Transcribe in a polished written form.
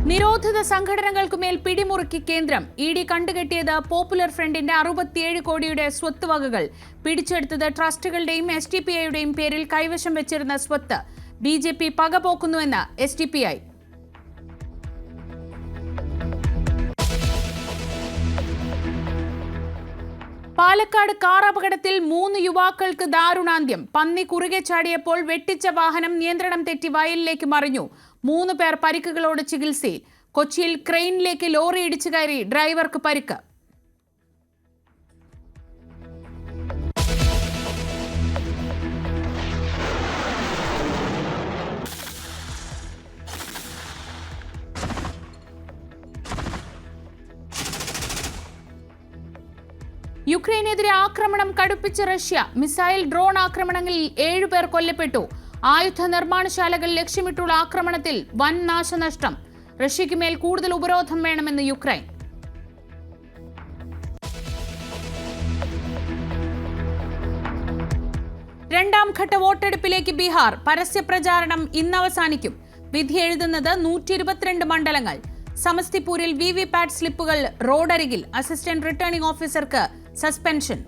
നിരോധിത സംഘടനകൾക്കുമേൽ പിടിമുറുക്കി കേന്ദ്രം. ED കണ്ടുകെട്ടിയത് popular ഫ്രണ്ടിന്റെ 67 കോടിയുടെ സ്വത്ത് വകകൾ. പിടിച്ചെടുത്തത് ട്രസ്റ്റുകളുടെയും SDPIയുടെയും പേരിൽ കൈവശം വെച്ചിരുന്ന സ്വത്ത്. BJP പകപോക്കുന്നുവെന്ന് SDPI. പാലക്കാട് കാർ അപകടത്തിൽ 3 യുവാക്കൾക്ക് ദാരുണാന്ത്യം. പന്നി കുറുകെ ചാടിയപ്പോൾ വെട്ടിച്ച വാഹനം നിയന്ത്രണം തെറ്റി വയലിലേക്ക് മറിഞ്ഞു. 3 പേർ പരിക്കുകളോട് ചികിത്സയിൽ. കൊച്ചിയിൽ ക്രെയിനിലേക്ക് ലോറി ഇടിച്ചു കയറി ഡ്രൈവർക്ക് പരിക്ക്. യുക്രൈനെതിരെ ആക്രമണം കടുപ്പിച്ച റഷ്യ. മിസൈൽ ഡ്രോൺ ആക്രമണങ്ങളിൽ 7 പേർ കൊല്ലപ്പെട്ടു. ആയുധ നിർമ്മാണശാലകൾ ലക്ഷ്യമിട്ടുള്ള ആക്രമണത്തിൽ വൻ നാശനഷ്ടം. റഷ്യയ്ക്ക് മേൽ കൂടുതൽ ഉപരോധം വേണമെന്ന് യുക്രൈൻ. രണ്ടാം ഘട്ട വോട്ടെടുപ്പിലേക്ക് ബീഹാർ. പരസ്യപ്രചാരണം ഇന്ന് അവസാനിക്കും. വിധി എഴുതുന്നത് 122 മണ്ഡലങ്ങൾ. സമസ്തിപൂരിൽ VVPAT സ്ലിപ്പുകൾ റോഡരികിൽ. അസിസ്റ്റന്റ് റിട്ടേണിംഗ് ഓഫീസർക്ക് സസ്പെൻഷൻ.